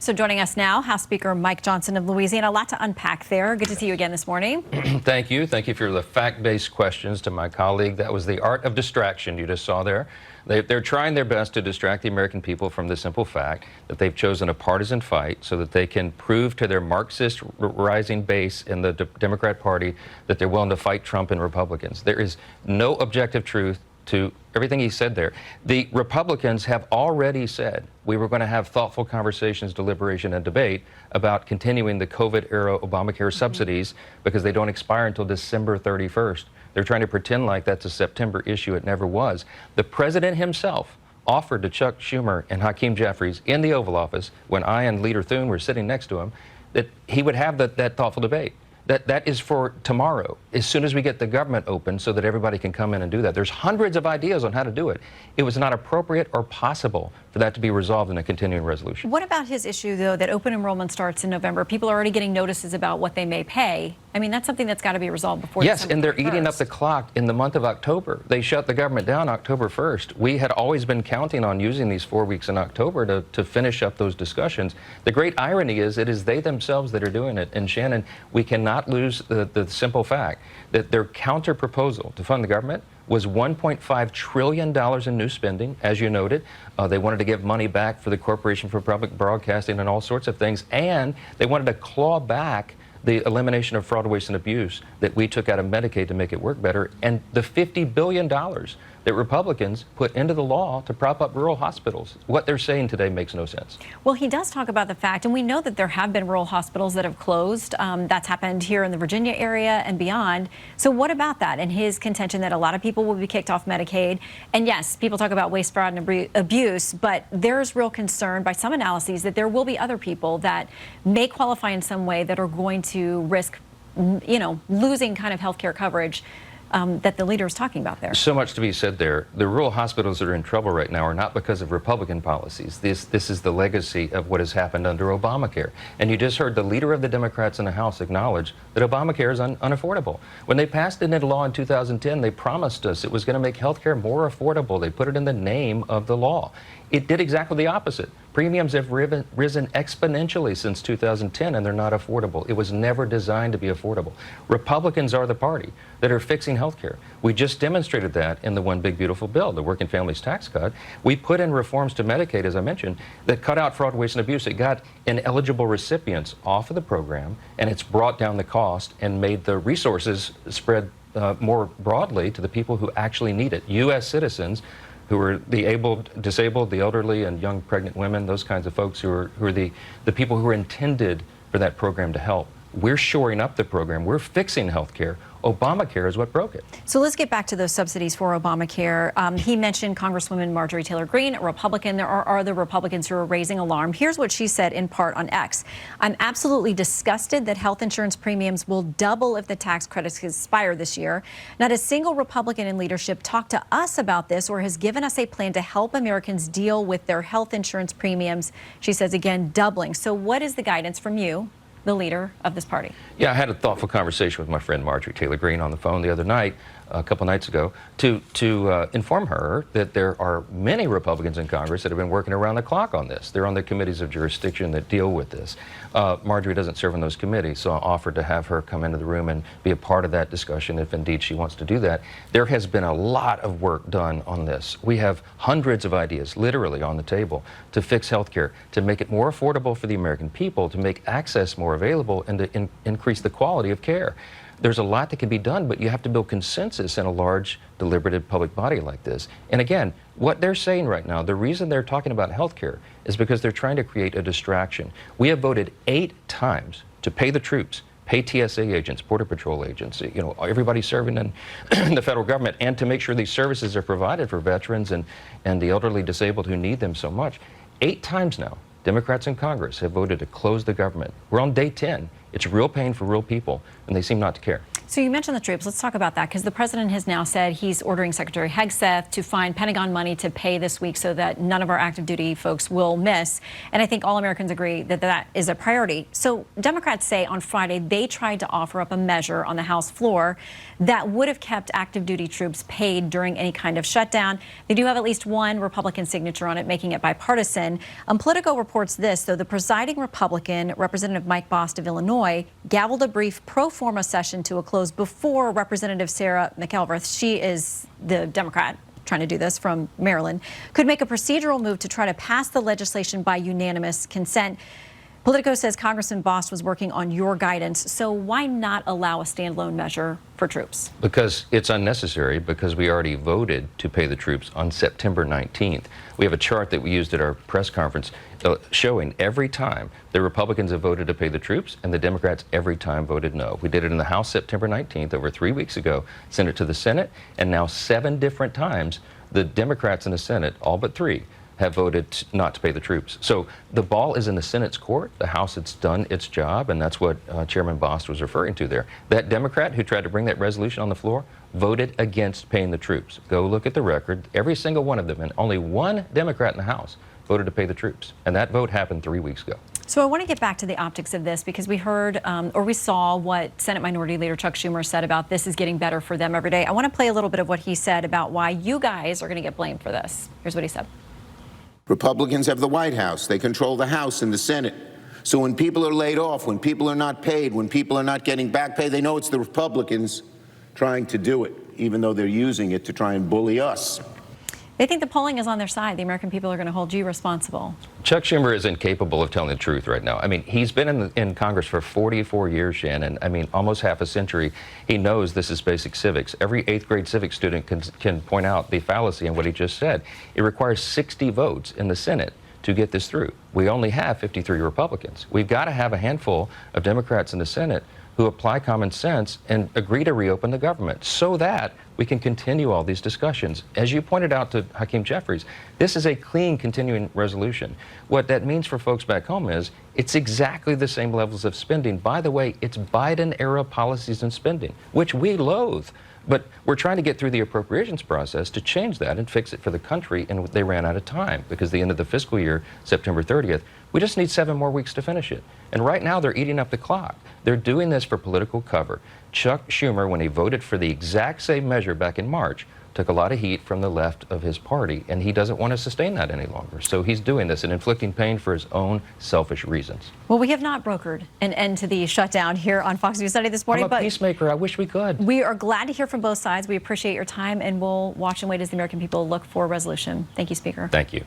So joining us now, House Speaker Mike Johnson of Louisiana. A lot to unpack there. Good to see you again this morning. Thank you. Thank you for the fact-based questions to my colleague. That was the art of distraction you just saw there. They're trying their best to distract the American people from the simple fact that they've chosen a partisan fight so that they can prove to their Marxist rising base in the Democrat Party that they're willing to fight Trump and Republicans. There is no objective truth to everything he said there. The Republicans have already said we were going to have thoughtful conversations, deliberation, and debate about continuing the COVID-era Obamacare subsidies because they don't expire until December 31st. They're trying to pretend like that's a September issue. It never was. The president himself offered to Chuck Schumer and Hakeem Jeffries in the Oval Office when I and Leader Thune were sitting next to him that he would have that thoughtful debate. That is for tomorrow, as soon as we get the government open so that everybody can come in and do that. There's hundreds of ideas on how to do it. It was not appropriate or possible for that to be resolved in a continuing resolution. What about his issue, though, that open enrollment starts in November? People are already getting notices about what they may pay. I mean, that's something that's got to be resolved before Yes, December and they're 31st. eating up the clock in the month of October. They shut the government down October 1st. We had always been counting on using these 4 weeks in October to finish up those discussions. The great irony is it is they themselves that are doing it. And Shannon, we cannot lose the simple fact that their counter proposal to fund the government was $1.5 trillion in new spending, as you noted. They wanted to give money back for the Corporation for Public Broadcasting and all sorts of things, and they wanted to claw back the elimination of fraud, waste, and abuse that we took out of Medicaid to make it work better, and the $50 billion that Republicans put into the law to prop up rural hospitals. What they're saying today makes no sense. Well, he does talk about the fact, and we know that there have been rural hospitals that have closed. That's happened here in the Virginia area and beyond. So what about that and his contention that a lot of people will be kicked off Medicaid? And yes, people talk about waste, fraud, and abuse, but there's real concern by some analyses that there will be other people that may qualify in some way that are going to risk, losing kind of health care coverage that the leader is talking about there. So much to be said there. The rural hospitals that are in trouble right now are not because of Republican policies. This is the legacy of what has happened under Obamacare. And you just heard the leader of the Democrats in the House acknowledge that Obamacare is unaffordable. When they passed it into law in 2010, they promised us it was going to make health care more affordable. They put it in the name of the law. It did exactly the opposite. Premiums have risen exponentially since 2010, and they're not affordable. It was never designed to be affordable. Republicans are the party that are fixing health care. We just demonstrated that in the One Big Beautiful Bill, the Working Families Tax Cut. We put in reforms to Medicaid, as I mentioned, that cut out fraud, waste, and abuse. It got ineligible recipients off of the program, and it's brought down the cost and made the resources spread more broadly to the people who actually need it. U.S. citizens who are the disabled, the elderly, and young pregnant women, those kinds of folks who are the people who are intended for that program to help. We're shoring up the program. We're fixing health care. Obamacare is what broke it. So let's get back to those subsidies for Obamacare. He mentioned Congresswoman Marjorie Taylor Greene, a Republican. There are other Republicans who are raising alarm. Here's what she said in part on X. I'm absolutely disgusted that health insurance premiums will double if the tax credits expire this year. Not a single Republican in leadership talked to us about this or has given us a plan to help Americans deal with their health insurance premiums. She says, again, doubling. So what is the guidance from you, the leader of this party? Yeah, I had a thoughtful conversation with my friend Marjorie Taylor Greene on the phone the other night, a couple nights ago, to inform her that there are many Republicans in Congress that have been working around the clock on this. They're on the committees of jurisdiction that deal with this. Marjorie doesn't serve on those committees, so I offered to have her come into the room and be a part of that discussion if indeed she wants to do that. There has been a lot of work done on this. We have hundreds of ideas literally on the table to fix health care, to make it more affordable for the American people, to make access more available, and to increase the quality of care. There's a lot that can be done, but you have to build consensus in a large, deliberative public body like this. And again, what they're saying right now, the reason they're talking about health care is because they're trying to create a distraction. We have voted 8 times to pay the troops, pay TSA agents, Border Patrol agents, everybody serving in the federal government, and to make sure these services are provided for veterans and the elderly disabled who need them so much. 8 times now, Democrats in Congress have voted to close the government. We're on day 10. It's real pain for real people, and they seem not to care. So you mentioned the troops. Let's talk about that, because the president has now said he's ordering Secretary Hegseth to find Pentagon money to pay this week so that none of our active duty folks will miss. And I think all Americans agree that that is a priority. So Democrats say on Friday they tried to offer up a measure on the House floor that would have kept active duty troops paid during any kind of shutdown. They do have at least one Republican signature on it, making it bipartisan. Politico reports this, though: the presiding Republican, Representative Mike Bost of Illinois, gavelled a brief pro forma session to a close before Representative Sarah McElrath, she is the Democrat trying to do this from Maryland, could make a procedural move to try to pass the legislation by unanimous consent. Politico says Congressman Bost was working on your guidance, so why not allow a standalone measure for troops? Because it's unnecessary, because we already voted to pay the troops on September 19th. We have a chart that we used at our press conference showing every time the Republicans have voted to pay the troops and the Democrats every time voted no. We did it in the House September 19th, over 3 weeks ago, sent it to the Senate, and now 7 different times the Democrats in the Senate, all but 3, have voted not to pay the troops. So the ball is in the Senate's court. The House has done its job, and that's what Chairman Bost was referring to there. That Democrat who tried to bring that resolution on the floor voted against paying the troops. Go look at the record. Every single one of them, and only one Democrat in the House voted to pay the troops. And that vote happened 3 weeks ago. So I want to get back to the optics of this, because we heard or we saw what Senate Minority Leader Chuck Schumer said about this is getting better for them every day. I want to play a little bit of what he said about why you guys are going to get blamed for this. Here's what he said. Republicans have the White House. They control the House and the Senate. So when people are laid off, when people are not paid, when people are not getting back pay, they know it's the Republicans trying to do it, even though they're using it to try and bully us. They think the polling is on their side. The American people are going to hold you responsible. Chuck Schumer is incapable of telling the truth right now. I mean, he's been in Congress for 44 years, Shannon. I mean, almost half a century. He knows this is basic civics. Every 8th grade civics student can point out the fallacy in what he just said. It requires 60 votes in the Senate to get this through. We only have 53 Republicans. We've got to have a handful of Democrats in the Senate who apply common sense and agree to reopen the government so that we can continue all these discussions. As you pointed out to Hakeem Jeffries, this is a clean continuing resolution. What that means for folks back home is it's exactly the same levels of spending. By the way, it's Biden-era policies and spending, which we loathe. But we're trying to get through the appropriations process to change that and fix it for the country, and they ran out of time because the end of the fiscal year, September 30th, we just need 7 more weeks to finish it. And right now they're eating up the clock. They're doing this for political cover. Chuck Schumer, when he voted for the exact same measure back in March, took a lot of heat from the left of his party, and he doesn't want to sustain that any longer. So he's doing this and inflicting pain for his own selfish reasons. Well, we have not brokered an end to the shutdown here on Fox News Sunday this morning. I'm a peacemaker. I wish we could. We are glad to hear from both sides. We appreciate your time, and we'll watch and wait as the American people look for a resolution. Thank you, Speaker. Thank you.